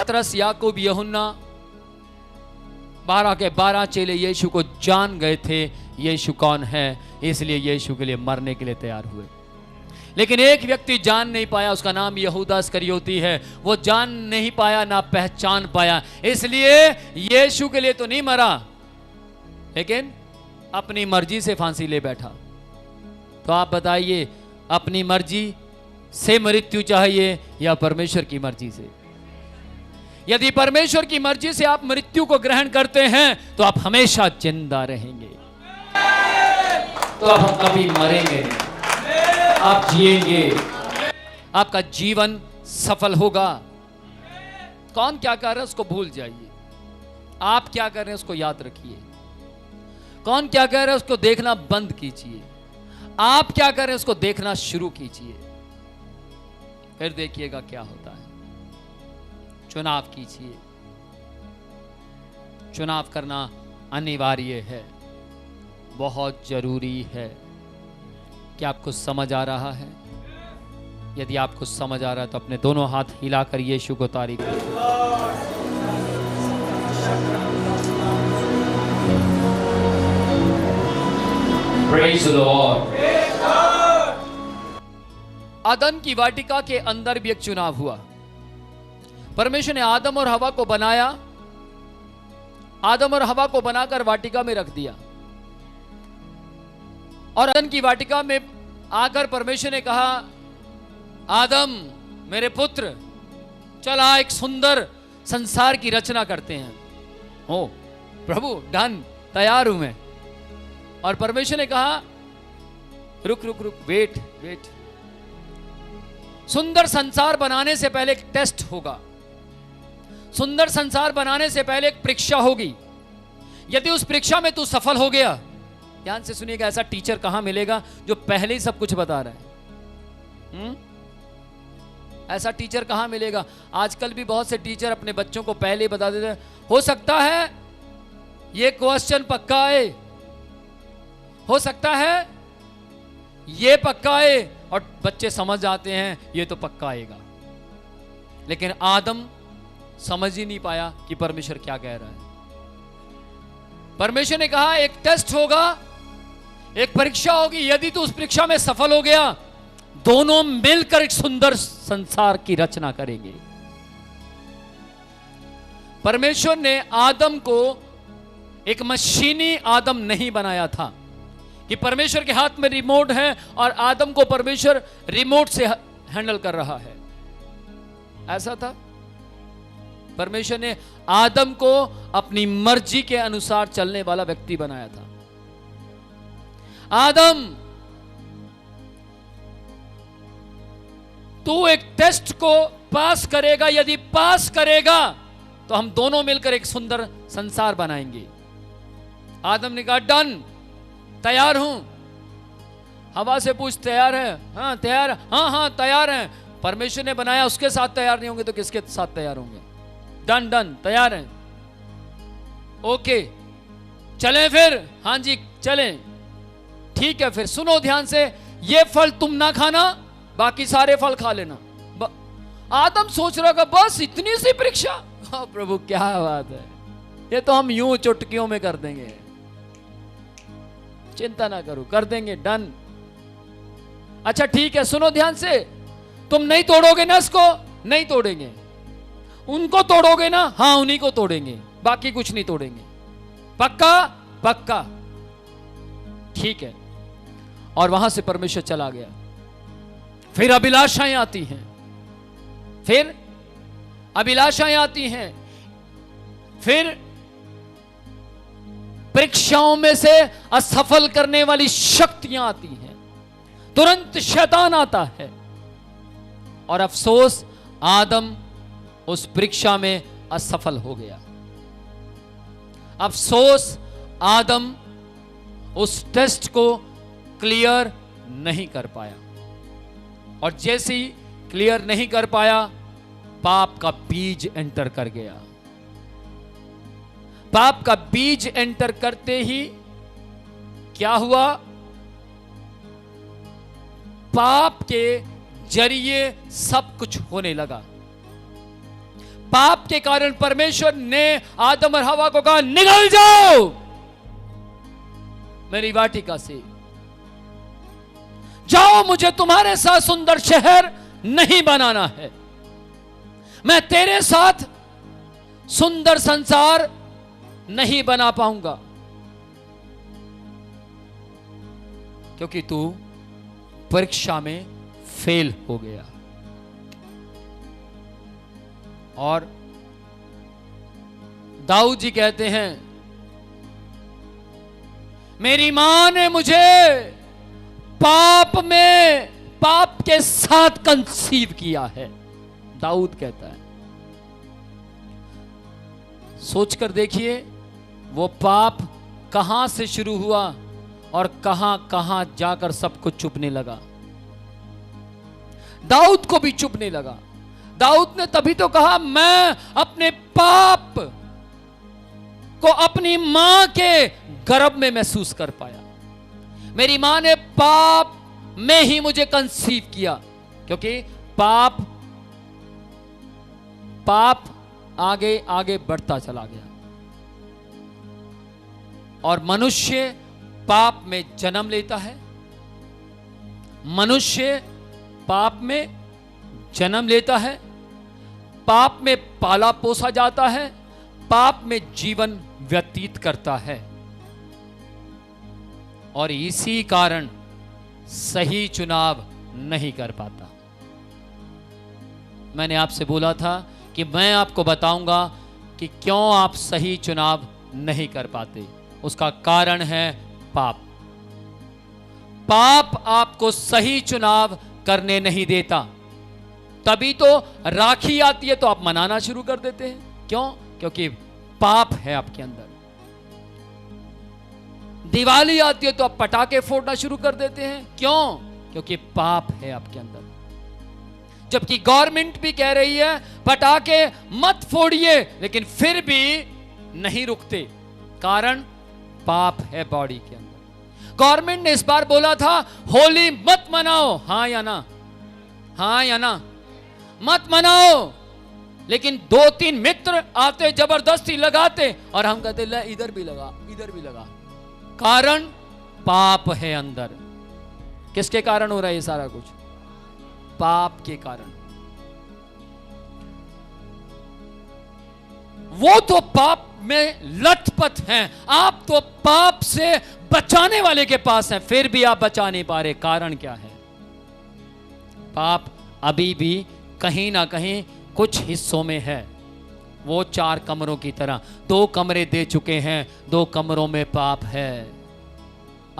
पतरस, याकूब, यूहन्ना 12 के 12 चेले यीशु को जान गए थे यीशु कौन है, इसलिए यीशु के लिए मरने के लिए तैयार हुए। लेकिन एक व्यक्ति जान नहीं पाया, उसका नाम यहूदा इस्करियोती है। वो जान नहीं पाया, ना पहचान पाया, इसलिए यीशु के लिए तो नहीं मरा, लेकिन अपनी मर्जी से फांसी ले बैठा। तो आप बताइए, अपनी मर्जी से मृत्यु चाहिए या परमेश्वर की मर्जी से? यदि परमेश्वर की मर्जी से आप मृत्यु को ग्रहण करते हैं तो आप हमेशा जिंदा रहेंगे, तो आप कभी मरेंगे नहीं, आप जिएंगे, आपका जीवन सफल होगा। कौन क्या कर रहा है उसको भूल जाइए, आप क्या कर रहे हैं उसको याद रखिए। कौन क्या कर रहा है उसको देखना बंद कीजिए, आप क्या कर रहे हैं उसको देखना शुरू कीजिए, फिर देखिएगा क्या होता है। चुनाव कीजिए, चुनाव करना अनिवार्य है, बहुत जरूरी है। क्या आपको समझ आ रहा है? यदि आपको समझ आ रहा है तो अपने दोनों हाथ हिलाकर यीशु को तारीफ कीजिए। Praise the Lord। अदन की वाटिका के अंदर भी एक चुनाव हुआ। परमेश्वर ने आदम और हवा को बनाया, आदम और हवा को बनाकर वाटिका में रख दिया, और अदन की वाटिका में आकर परमेश्वर ने कहा, आदम मेरे पुत्र, चला एक सुंदर संसार की रचना करते हैं। ओ प्रभु, डन, तैयार हूं मैं। और परमेश्वर ने कहा, रुक रुक रुक, वेट वेट। सुंदर संसार बनाने से पहले एक टेस्ट होगा, सुंदर संसार बनाने से पहले एक परीक्षा होगी। यदि उस परीक्षा में तू सफल हो गया, ध्यान से सुनिएगा, ऐसा टीचर कहां मिलेगा जो पहले ही सब कुछ बता रहा है? ऐसा टीचर कहां मिलेगा? आजकल भी बहुत से टीचर अपने बच्चों को पहले ही बता देते हैं, हो सकता है ये क्वेश्चन पक्का आए, हो सकता है ये पक्का आए, और बच्चे समझ जाते हैं ये तो पक्का आएगा। लेकिन आदम समझ ही नहीं पाया कि परमेश्वर क्या कह रहा है। परमेश्वर ने कहा, एक टेस्ट होगा, एक परीक्षा होगी, यदि तू उस परीक्षा में सफल हो गया, दोनों मिलकर एक सुंदर संसार की रचना करेंगे। परमेश्वर ने आदम को एक मशीनी आदम नहीं बनाया था कि परमेश्वर के हाथ में रिमोट है और आदम को परमेश्वर रिमोट से हैंडल कर रहा है। ऐसा था? परमेश्वर ने आदम को अपनी मर्जी के अनुसार चलने वाला व्यक्ति बनाया था। आदम, तू एक टेस्ट को पास करेगा, यदि पास करेगा तो हम दोनों मिलकर एक सुंदर संसार बनाएंगे। आदम ने कहा, डन, तैयार हूं। हवा से पूछ, तैयार है? हाँ तैयार, हाँ हाँ तैयार है। परमेश्वर ने बनाया, उसके साथ तैयार नहीं होंगे तो किसके साथ तैयार होंगे? डन डन, तैयार हैं। ओके, चलें फिर? हाँ जी चलें। ठीक है, फिर सुनो ध्यान से, ये फल तुम ना खाना, बाकी सारे फल खा लेना। आदम सोच रहा था, बस इतनी सी परीक्षा? हाँ प्रभु, क्या बात है, ये तो हम यूं चुटकियों में कर देंगे, चिंता ना करो, कर देंगे, डन। अच्छा ठीक है, सुनो ध्यान से, तुम नहीं तोड़ोगे ना इसको? नहीं तोड़ेंगे। उनको तोड़ोगे ना? हाँ उन्हीं को तोड़ेंगे, बाकी कुछ नहीं तोड़ेंगे। पक्का? पक्का। ठीक है। और वहां से परमेश्वर चला गया। फिर अभिलाषाएं आती हैं, फिर अभिलाषाएं आती हैं, फिर परीक्षाओं में से असफल करने वाली शक्तियां आती हैं, तुरंत शैतान आता है। और अफसोस, आदम उस परीक्षा में असफल हो गया। अफसोस, आदम उस टेस्ट को क्लियर नहीं कर पाया, और जैसे ही क्लियर नहीं कर पाया, पाप का बीज एंटर कर गया। पाप का बीज एंटर करते ही क्या हुआ? पाप के जरिए सब कुछ होने लगा। पाप के कारण परमेश्वर ने आदम और हवा को कहा, निकल जाओ मेरी वाटिका से, जाओ, मुझे तुम्हारे साथ सुंदर शहर नहीं बनाना है, मैं तेरे साथ सुंदर संसार नहीं बना पाऊंगा, क्योंकि तू परीक्षा में फेल हो गया। और दाऊद जी कहते हैं, मेरी मां ने मुझे पाप के साथ कंसीव किया है, दाऊद कहता है। सोचकर देखिए वो पाप कहां से शुरू हुआ और कहां कहां जाकर सबको चुभने लगा। दाऊद को भी चुभने लगा। दाऊद ने तभी तो कहा, मैं अपने पाप को अपनी मां के गर्भ में महसूस कर पाया, मेरी मां ने पाप में ही मुझे कंसीव किया, क्योंकि पाप आगे आगे बढ़ता चला गया और मनुष्य पाप में जन्म लेता है, मनुष्य पाप में जन्म लेता है, पाप में पाला पोसा जाता है, पाप में जीवन व्यतीत करता है, और इसी कारण सही चुनाव नहीं कर पाता। मैंने आपसे बोला था कि मैं आपको बताऊंगा कि क्यों आप सही चुनाव नहीं कर पाते। उसका कारण है पाप। पाप आपको सही चुनाव करने नहीं देता। तभी तो राखी आती है तो आप मनाना शुरू कर देते हैं। क्यों? क्योंकि पाप है आपके अंदर। दिवाली आती है तो आप पटाखे फोड़ना शुरू कर देते हैं। क्यों? क्योंकि पाप है आपके अंदर। जबकि गवर्नमेंट भी कह रही है पटाखे मत फोड़िए, लेकिन फिर भी नहीं रुकते, कारण पाप है बॉडी के अंदर। गवर्नमेंट ने इस बार बोला था होली मत मनाओ, हां या ना, हां या ना, मत मनाओ, लेकिन 2-3 मित्र आते जबरदस्ती लगाते और हम कहते ले इधर भी लगा, इधर भी लगा। कारण पाप है अंदर। किसके कारण हो रहा है ये सारा कुछ? पाप के कारण। वो तो पाप में लथपथ हैं, आप तो पाप से बचाने वाले के पास हैं, फिर भी आप बचा नहीं पा रहे। कारण क्या है? पाप अभी भी कहीं ना कहीं कुछ हिस्सों में है। वो 4 कमरों की तरह 2 कमरे दे चुके हैं, 2 कमरों में पाप है।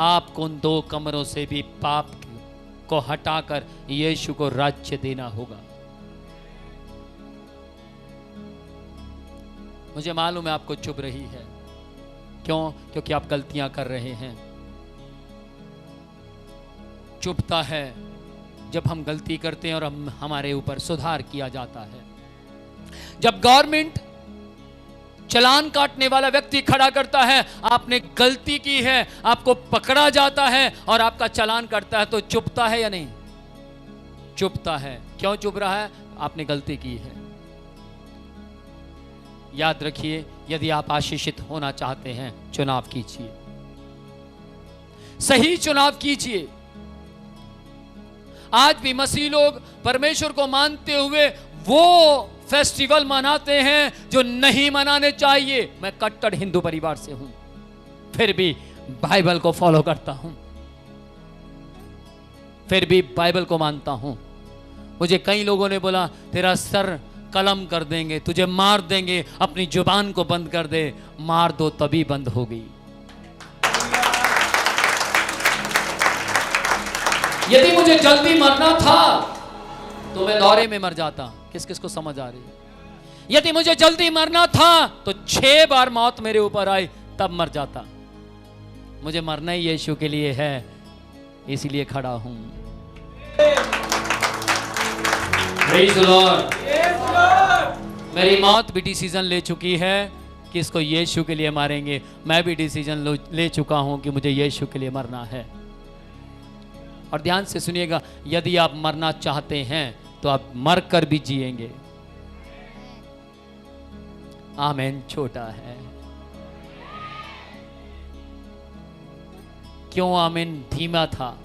आपको उन 2 कमरों से भी पाप को हटाकर यीशु को राज्य देना होगा। मुझे मालूम है आपको चुभ रही है। क्यों? क्योंकि आप गलतियां कर रहे हैं। चुभता है जब हम गलती करते हैं और हमारे ऊपर सुधार किया जाता है। जब गवर्नमेंट चालान काटने वाला व्यक्ति खड़ा करता है, आपने गलती की है, आपको पकड़ा जाता है और आपका चालान काटता है, तो चुभता है या नहीं? चुभता है। क्यों चुभ रहा है? आपने गलती की है। याद रखिए, यदि आप आशीषित होना चाहते हैं, चुनाव कीजिए, सही चुनाव कीजिए। आज भी मसीह लोग परमेश्वर को मानते हुए वो फेस्टिवल मनाते हैं जो नहीं मनाने चाहिए। मैं कट्टर हिंदू परिवार से हूं, फिर भी बाइबल को फॉलो करता हूं, फिर भी बाइबल को मानता हूं। मुझे कई लोगों ने बोला तेरा सर कलम कर देंगे, तुझे मार देंगे, अपनी जुबान को बंद कर दे। मार दो तभी बंद होगी। यदि मुझे जल्दी मरना था तो मैं दौरे में मर जाता। किस किस को समझ आ रही है? यदि मुझे जल्दी मरना था तो 6 बार मौत मेरे ऊपर आई तब मर जाता। मुझे मरना ही यीशु के लिए है, इसीलिए खड़ा हूं। Praise the Lord. मेरी मौत भी डिसीजन ले चुकी है कि इसको यीशु के लिए मारेंगे। मैं भी डिसीजन ले चुका हूं कि मुझे यीशु के लिए मरना है। और ध्यान से सुनिएगा, यदि आप मरना चाहते हैं तो आप मरकर भी जिएंगे। आमेन छोटा है। क्यों आमेन धीमा था?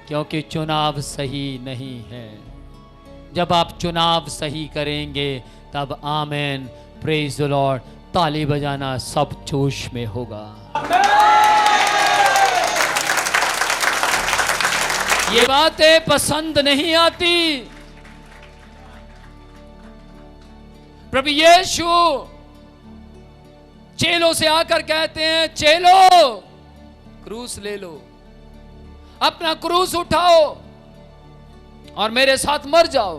क्योंकि चुनाव सही नहीं है। जब आप चुनाव सही करेंगे तब आमेन, प्रेज द लॉर्ड, ताली बजाना सब जोश में होगा। ये बातें पसंद नहीं आती। प्रभु यीशु चेलों से आकर कहते हैं, चेलो क्रूस ले लो, अपना क्रूस उठाओ और मेरे साथ मर जाओ।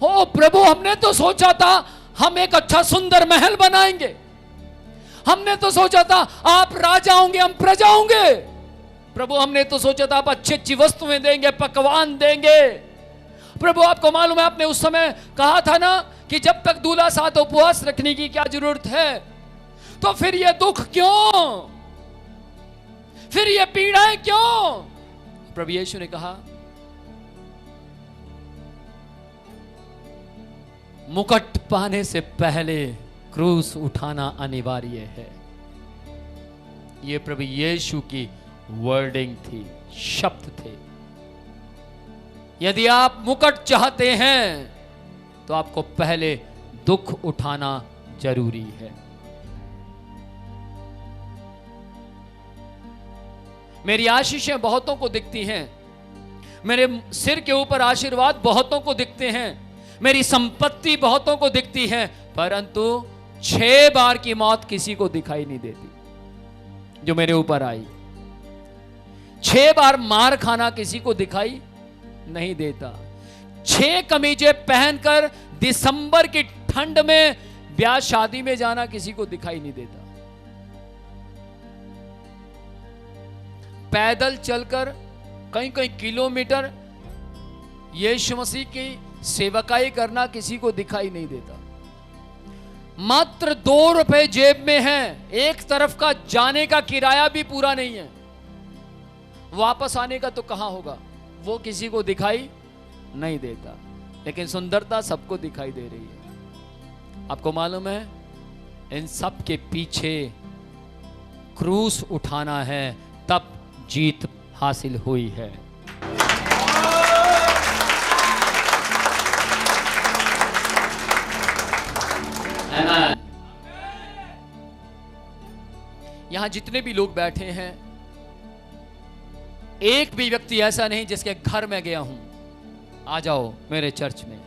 हो प्रभु, हमने तो सोचा था हम एक अच्छा सुंदर महल बनाएंगे, हमने तो सोचा था आप राजा होंगे, हम प्रजा होंगे। प्रभु, हमने तो सोचा था आप अच्छी अच्छी वस्तुएं देंगे, पकवान देंगे। प्रभु, आपको मालूम है आपने उस समय कहा था ना कि जब तक दूल्हा साथ उपवास रखने की क्या जरूरत है, तो फिर ये दुख क्यों, फिर ये पीड़ाएं क्यों? प्रभु यीशु ने कहा, मुकुट पाने से पहले क्रूस उठाना अनिवार्य है। ये प्रभु यीशु की वर्डिंग थी, शब्द थे। यदि आप मुकुट चाहते हैं तो आपको पहले दुख उठाना जरूरी है। मेरी आशीषें बहुतों को दिखती हैं, मेरे सिर के ऊपर आशीर्वाद बहुतों को दिखते हैं, मेरी संपत्ति बहुतों को दिखती है, परंतु 6 बार की मौत किसी को दिखाई नहीं देती जो मेरे ऊपर आई। 6 बार मार खाना किसी को दिखाई नहीं देता। 6 कमीजें पहनकर दिसंबर की ठंड में ब्याह शादी में जाना किसी को दिखाई नहीं देता। पैदल चलकर कई कई किलोमीटर यीशु मसीह की सेवकाई करना किसी को दिखाई नहीं देता। मात्र 2 रुपए जेब में है, एक तरफ का जाने का किराया भी पूरा नहीं है, वापस आने का तो कहां होगा, वो किसी को दिखाई नहीं देता। लेकिन सुंदरता सबको दिखाई दे रही है। आपको मालूम है इन सब के पीछे क्रूस उठाना है, तब जीत हासिल हुई है। यहां जितने भी लोग बैठे हैं, एक भी व्यक्ति ऐसा नहीं जिसके घर में गया हूं, आ जाओ मेरे चर्च में।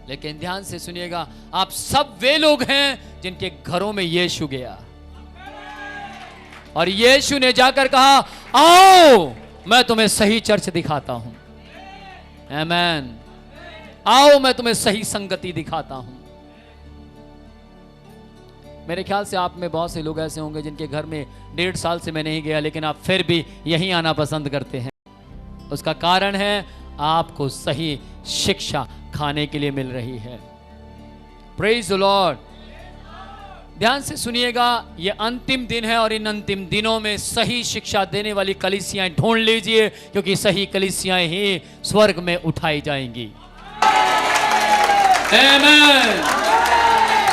लेकिन ध्यान से सुनिएगा, आप सब वे लोग हैं जिनके घरों में यीशु गया और यीशु ने जाकर कहा, आओ मैं तुम्हें सही चर्च दिखाता हूं। आमेन। आओ मैं तुम्हें सही संगति दिखाता हूं। मेरे ख्याल से आप में बहुत से लोग ऐसे होंगे जिनके घर में 1.5 साल से मैं नहीं गया, लेकिन आप फिर भी यहीं आना पसंद करते हैं। उसका कारण है आपको सही शिक्षा खाने के लिए मिल रही है। Praise the Lord. ध्यान से सुनिएगा, ये अंतिम दिन है और इन अंतिम दिनों में सही शिक्षा देने वाली कलीसियाएं ढूंढ लीजिए, क्योंकि सही कलीसियाएं ही स्वर्ग में उठाई जाएंगी। आमीन।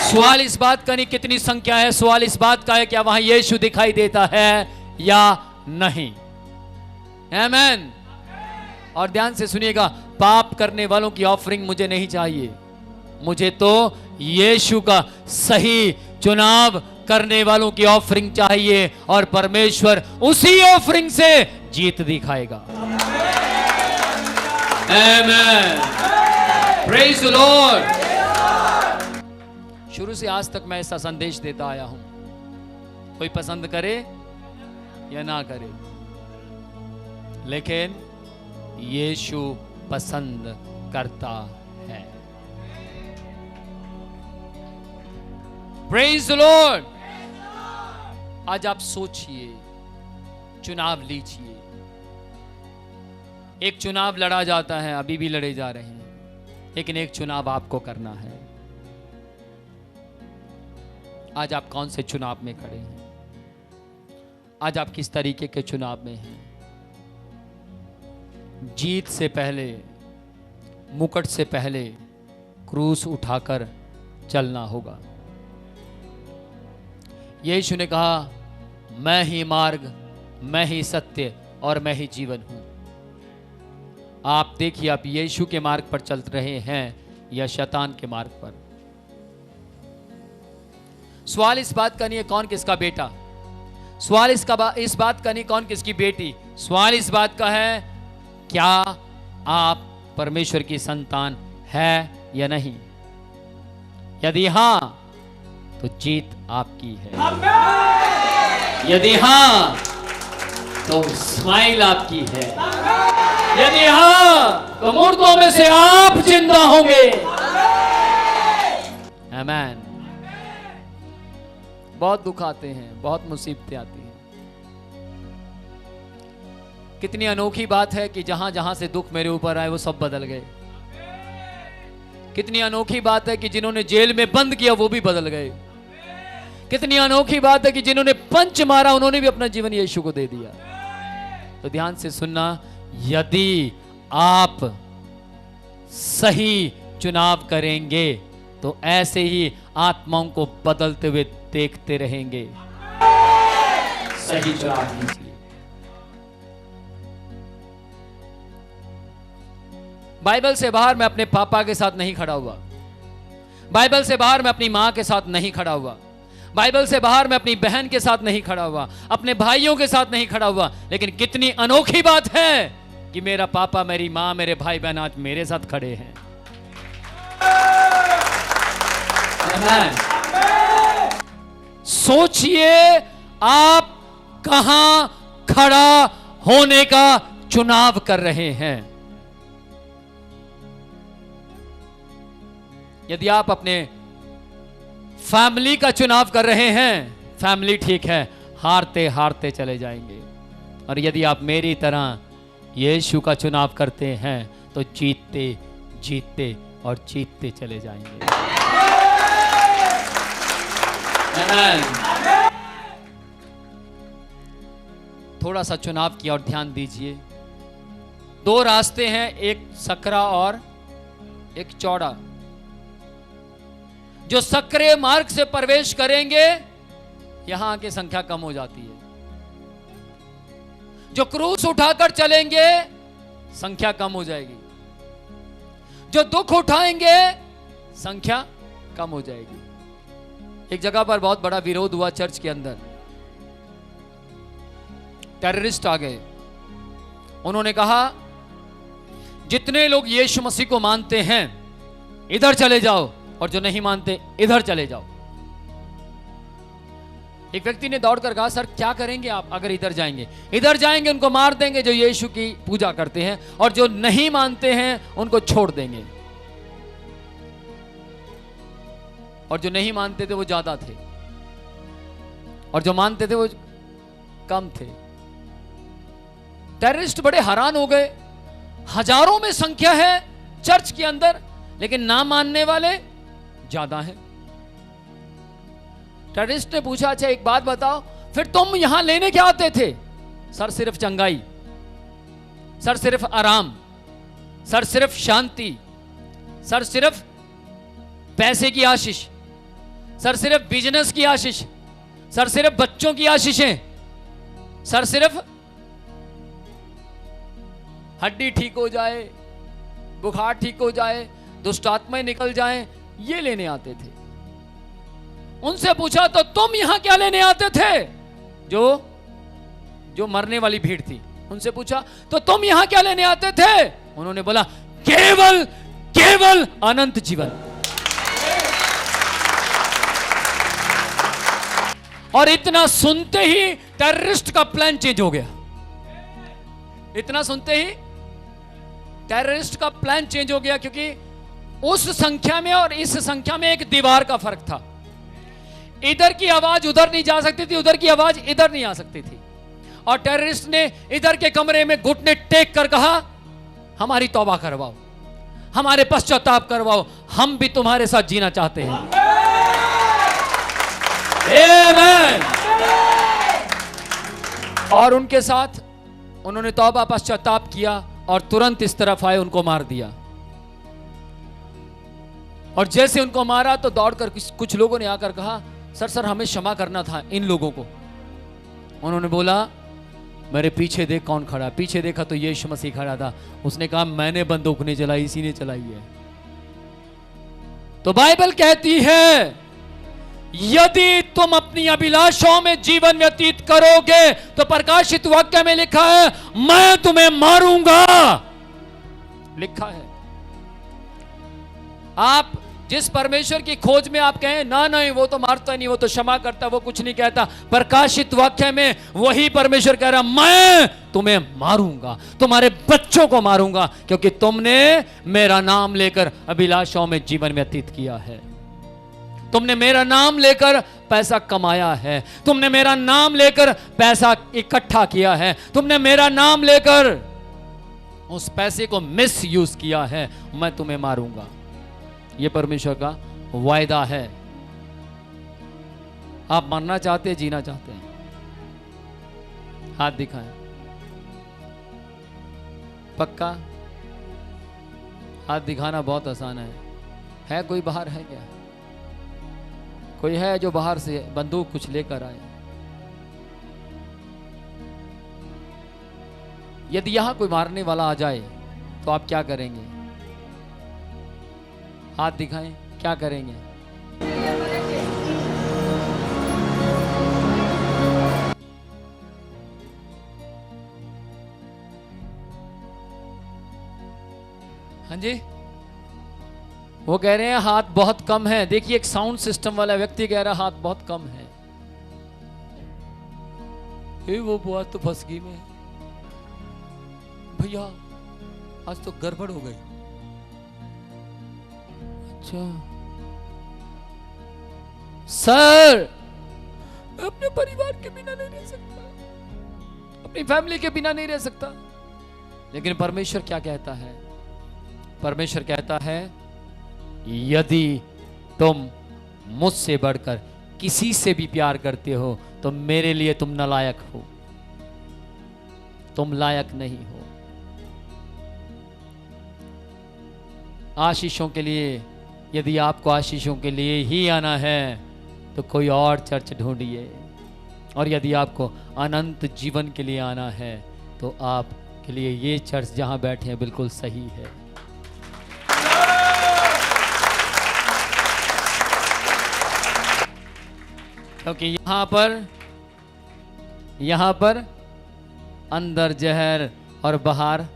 सवाल इस बात का नहीं कितनी संख्या है, सवाल इस बात का है क्या वहां यीशु दिखाई देता है या नहीं। आमीन। और ध्यान से सुनिएगा, पाप करने वालों की ऑफरिंग मुझे नहीं चाहिए, मुझे तो यीशु का सही चुनाव करने वालों की ऑफरिंग चाहिए, और परमेश्वर उसी ऑफरिंग से जीत दिखाएगा। आमीन। Praise the Lord. शुरू से आज तक मैं ऐसा संदेश देता आया हूं, कोई पसंद करे या ना करे, लेकिन यीशु पसंद करता है। Praise the Lord. आज आप सोचिए, चुनाव लीजिए। एक चुनाव लड़ा जाता है, अभी भी लड़े जा रहे हैं, लेकिन एक चुनाव आपको करना है। आज आप कौन से चुनाव में खड़े हैं? आज आप किस तरीके के चुनाव में हैं? जीत से पहले, मुकुट से पहले क्रूस उठाकर चलना होगा। यीशु ने कहा, मैं ही मार्ग, मैं ही सत्य और मैं ही जीवन हूं। आप देखिए, आप यीशु के मार्ग पर चल रहे हैं या शैतान के मार्ग पर। सवाल इस बात का नहीं है कौन किसका बेटा, सवाल इस बात का नहीं कौन किसकी बेटी, सवाल इस बात का है क्या आप परमेश्वर की संतान है या नहीं। यदि हां तो जीत आपकी है, यदि हां तो स्माइल आपकी है, यदि हां तो मुर्दों में से आप जिंदा होंगे। आमीन। बहुत दुख आते हैं, बहुत मुसीबतें आती हैं। कितनी अनोखी बात है कि जहां जहां से दुख मेरे ऊपर आए वो सब बदल गए। कितनी अनोखी बात है कि जिन्होंने जेल में बंद किया वो भी बदल गए। कितनी अनोखी बात है कि जिन्होंने पंच मारा उन्होंने भी अपना जीवन यीशु को दे दिया। तो ध्यान से सुनना, यदि आप सही चुनाव करेंगे तो ऐसे ही आत्माओं को बदलते हुए देखते रहेंगे। सही चुनाव कीजिए। बाइबल से बाहर मैं अपने पापा के साथ नहीं खड़ा हुआ, बाइबल से बाहर मैं अपनी मां के साथ नहीं खड़ा हुआ, बाइबल से बाहर मैं अपनी बहन के साथ नहीं खड़ा हुआ, अपने भाइयों के साथ नहीं खड़ा हुआ। लेकिन कितनी अनोखी बात है कि मेरा पापा, मेरी मां, मेरे भाई बहन आज मेरे साथ खड़े हैं। सोचिए आप कहां खड़ा होने का चुनाव कर रहे हैं। यदि आप अपने फैमिली का चुनाव कर रहे हैं, फैमिली ठीक है, हारते हारते चले जाएंगे। और यदि आप मेरी तरह यीशु का चुनाव करते हैं तो जीतते जीतते और जीतते चले जाएंगे। थोड़ा सा चुनाव की और ध्यान दीजिए। दो रास्ते हैं, एक सकरा और एक चौड़ा। जो सकरे मार्ग से प्रवेश करेंगे यहां की संख्या कम हो जाती है। जो क्रूस उठाकर चलेंगे संख्या कम हो जाएगी। जो दुख उठाएंगे संख्या कम हो जाएगी। एक जगह पर बहुत बड़ा विरोध हुआ चर्च के अंदर। टेररिस्ट आ गए। उन्होंने कहा जितने लोग यीशु मसीह को मानते हैं इधर चले जाओ, और जो नहीं मानते इधर चले जाओ। एक व्यक्ति ने दौड़कर कहा, सर क्या करेंगे आप अगर इधर जाएंगे? इधर जाएंगे उनको मार देंगे जो यीशु की पूजा करते हैं, और जो नहीं मानते हैं उनको छोड़ देंगे। और जो नहीं मानते थे वो ज्यादा थे, और जो मानते थे वो कम थे। टेररिस्ट बड़े हैरान हो गए। हजारों में संख्या है चर्च के अंदर, लेकिन ना मानने वाले ज्यादा है। टेररिस्ट ने पूछा, अच्छा एक बात बताओ, फिर तुम यहां लेने क्या आते थे? सर सिर्फ चंगाई, सर सिर्फ आराम, सर सिर्फ शांति, सर सिर्फ पैसे की आशीष, सर सिर्फ बिजनेस की आशीष, सर सिर्फ बच्चों की आशीषें, सर सिर्फ हड्डी ठीक हो जाए, बुखार ठीक हो जाए, दुष्ट आत्माएं निकल जाएं, ये लेने आते थे। उनसे पूछा तो तुम यहां क्या लेने आते थे? जो मरने वाली भीड़ थी, उनसे पूछा तो तुम यहां क्या लेने आते थे? उन्होंने बोला केवल केवल अनंत जीवन। और इतना सुनते ही टेररिस्ट का प्लान चेंज हो गया। इतना सुनते ही टेररिस्ट का प्लान चेंज हो गया, क्योंकि उस संख्या में और इस संख्या में एक दीवार का फर्क था। इधर की आवाज उधर नहीं जा सकती थी, उधर की आवाज इधर नहीं आ सकती थी। और टेररिस्ट ने इधर के कमरे में घुटने टेक कर कहा, हमारी तौबा करवाओ, हमारे पश्चाताप करवाओ, हम भी तुम्हारे साथ जीना चाहते हैं। आमीन। और उनके साथ उन्होंने तौबा पश्चाताप किया और तुरंत इस तरफ आए, उनको मार दिया। और जैसे उनको मारा तो दौड़कर कुछ लोगों ने आकर कहा, सर सर हमें क्षमा करना था इन लोगों को। उन्होंने बोला, मेरे पीछे देख कौन खड़ा। पीछे देखा तो यीशु मसीह खड़ा था। उसने कहा, मैंने बंदूक नहीं चलाई, इसी ने चलाई है। तो बाइबल कहती है, यदि तुम अपनी अभिलाषाओं में जीवन व्यतीत करोगे तो प्रकाशित वाक्य में लिखा है, मैं तुम्हें मारूंगा। लिखा है। आप जिस परमेश्वर की खोज में आप कहें, ना नहीं वो तो मारता नहीं, वो तो क्षमा करता, वो कुछ नहीं कहता, प्रकाशित वाक्य में वही परमेश्वर कह रहा, मैं तुम्हें मारूंगा, तुम्हारे बच्चों को मारूंगा, क्योंकि तुमने मेरा नाम लेकर अभिलाषाओं में जीवन व्यतीत किया है। तुमने मेरा नाम लेकर पैसा कमाया है, तुमने मेरा नाम लेकर पैसा इकट्ठा किया है, तुमने मेरा नाम लेकर उस पैसे को मिस यूज किया है, मैं तुम्हें मारूंगा। यह परमेश्वर का वायदा है। आप मरना चाहते हैं, जीना चाहते हैं? हाथ दिखाएं। पक्का? हाथ दिखाना बहुत आसान है कोई बाहर है क्या? कोई है जो बाहर से बंदूक कुछ लेकर आए? यदि यहां कोई मारने वाला आ जाए तो आप क्या करेंगे? हाथ दिखाएं, क्या करेंगे? हाँ जी, वो कह रहे हैं हाथ बहुत कम है। देखिए, एक साउंड सिस्टम वाला व्यक्ति कह रहा है हाथ बहुत कम है। वो बुआ तो फंस गई में भैया, आज तो गड़बड़ हो गई। अच्छा सर, मैं अपने परिवार के बिना नहीं रह सकता, अपनी फैमिली के बिना नहीं रह सकता। लेकिन परमेश्वर क्या कहता है? परमेश्वर कहता है, यदि तुम मुझसे बढ़कर किसी से भी प्यार करते हो तो मेरे लिए तुम नालायक हो, तुम लायक नहीं हो। आशीषों के लिए, यदि आपको आशीषों के लिए ही आना है तो कोई और चर्च ढूंढिए, और यदि आपको अनंत जीवन के लिए आना है तो आपके लिए ये चर्च जहां बैठे हैं बिल्कुल सही है। क्योंकि यहां पर अंदर जहर और बाहर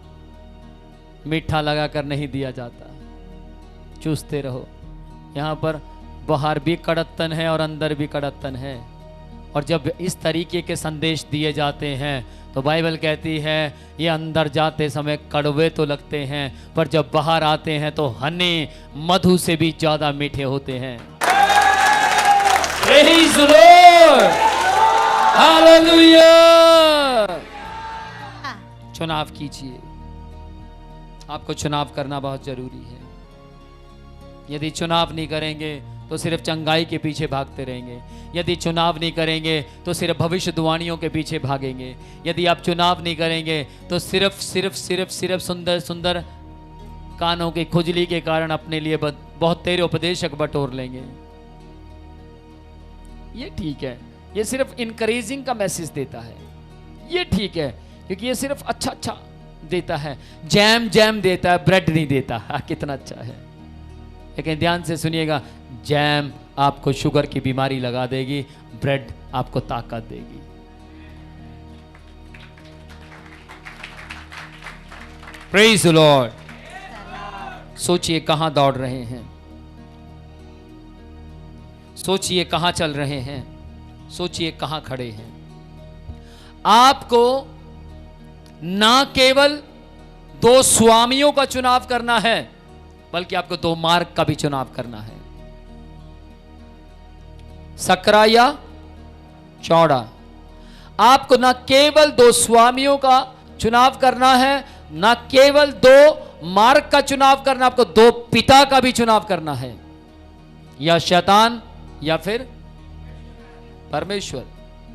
मीठा लगाकर नहीं दिया जाता। चूसते रहो। यहां पर बाहर भी कड़त्तन है और अंदर भी कड़त्तन है। और जब इस तरीके के संदेश दिए जाते हैं तो बाइबल कहती है ये अंदर जाते समय कड़वे तो लगते हैं, पर जब बाहर आते हैं तो हनी मधु से भी ज्यादा मीठे होते हैं। Praise the Lord! Hallelujah! चुनाव कीजिए। आपको चुनाव करना बहुत जरूरी है। यदि चुनाव नहीं करेंगे तो सिर्फ चंगाई के पीछे भागते रहेंगे। यदि चुनाव नहीं करेंगे तो सिर्फ भविष्यवाणियों के पीछे भागेंगे। यदि आप चुनाव नहीं करेंगे तो सिर्फ सुंदर सुंदर कानों की खुजली के कारण अपने लिए बहुत तेरे उपदेशक बटोर लेंगे। ये ठीक है, ये सिर्फ इनकरेजिंग का मैसेज देता है। ये ठीक है, क्योंकि ये सिर्फ अच्छा देता है, जैम देता है, ब्रेड नहीं देता। कितना अच्छा है। लेकिन ध्यान से सुनिएगा, जैम आपको शुगर की बीमारी लगा देगी, ब्रेड आपको ताकत देगी। Praise the Lord. सोचिए कहां दौड़ रहे हैं, सोचिए कहां चल रहे हैं, सोचिए कहां खड़े हैं। आपको ना केवल 2 स्वामियों का चुनाव करना है, बल्कि आपको 2 मार्ग का भी चुनाव करना है, सकरा या चौड़ा। आपको ना केवल 2 स्वामियों का चुनाव करना है, ना केवल 2 मार्ग का चुनाव करना, आपको 2 पिता का भी चुनाव करना है, या शैतान या फिर परमेश्वर।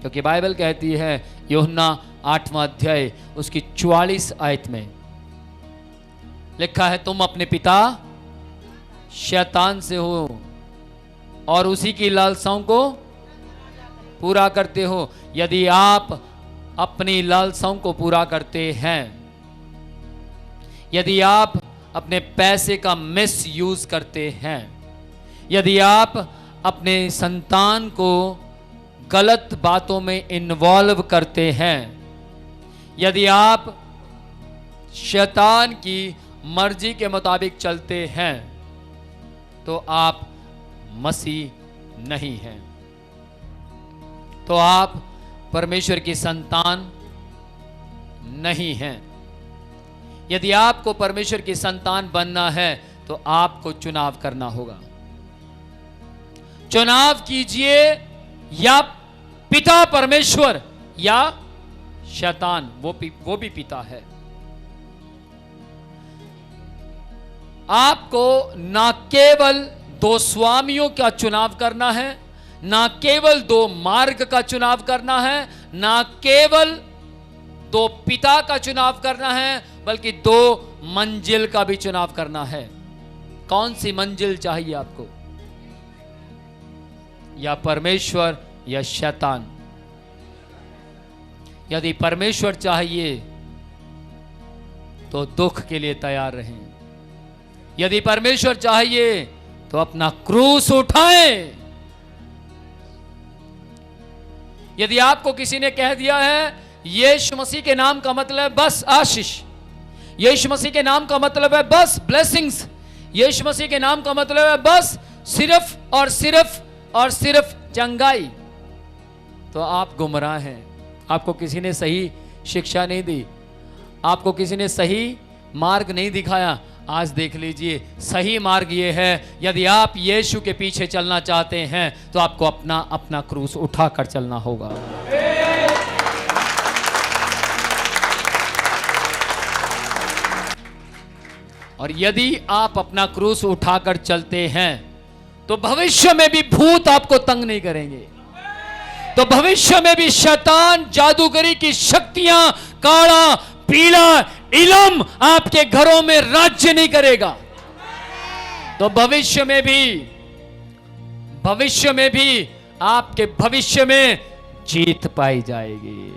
क्योंकि बाइबल कहती है यूहन्ना 8वां अध्याय उसकी 44 आयत में लिखा है, तुम अपने पिता शैतान से हो और उसी की लालसाओं को पूरा करते हो। यदि आप अपनी लालसाओं को पूरा करते हैं, यदि आप अपने पैसे का मिस यूज करते हैं, यदि आप अपने संतान को गलत बातों में इन्वॉल्व करते हैं, यदि आप शैतान की मर्जी के मुताबिक चलते हैं, तो आप मसीह नहीं हैं, तो आप परमेश्वर की संतान नहीं हैं। यदि आपको परमेश्वर की संतान बनना है तो आपको चुनाव करना होगा। चुनाव कीजिए, या पिता परमेश्वर या शैतान, वो भी पिता है। आपको ना केवल दो स्वामियों का चुनाव करना है, ना केवल दो मार्ग का चुनाव करना है, ना केवल दो पिता का चुनाव करना है, बल्कि दो मंजिल का भी चुनाव करना है। कौन सी मंजिल चाहिए आपको? या परमेश्वर या शैतान? यदि परमेश्वर चाहिए तो दुख के लिए तैयार रहें। यदि परमेश्वर चाहिए तो अपना क्रूस उठाएं। यदि आपको किसी ने कह दिया है यीशु मसीह के नाम का मतलब बस आशीष, यीशु मसीह के नाम का मतलब है बस ब्लेसिंग्स, यीशु मसीह के नाम का मतलब है बस सिर्फ और सिर्फ और सिर्फ चंगाई, तो आप गुमराह हैं। आपको किसी ने सही शिक्षा नहीं दी, आपको किसी ने सही मार्ग नहीं दिखाया। आज देख लीजिए, सही मार्ग ये है, यदि आप यीशु के पीछे चलना चाहते हैं तो आपको अपना अपना क्रूस उठाकर चलना होगा। और यदि आप अपना क्रूस उठाकर चलते हैं तो भविष्य में भी भूत आपको तंग नहीं करेंगे, तो भविष्य में भी शैतान, जादूगरी की शक्तियां, काला पीला इलम आपके घरों में राज्य नहीं करेगा। तो भविष्य में भी आपके भविष्य में जीत पाई जाएगी,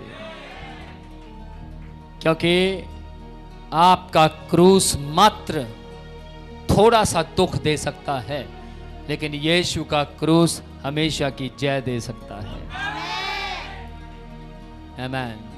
क्योंकि आपका क्रूस मात्र थोड़ा सा दुख दे सकता है, लेकिन यीशु का क्रूस हमेशा की जय दे सकता है। आमीन।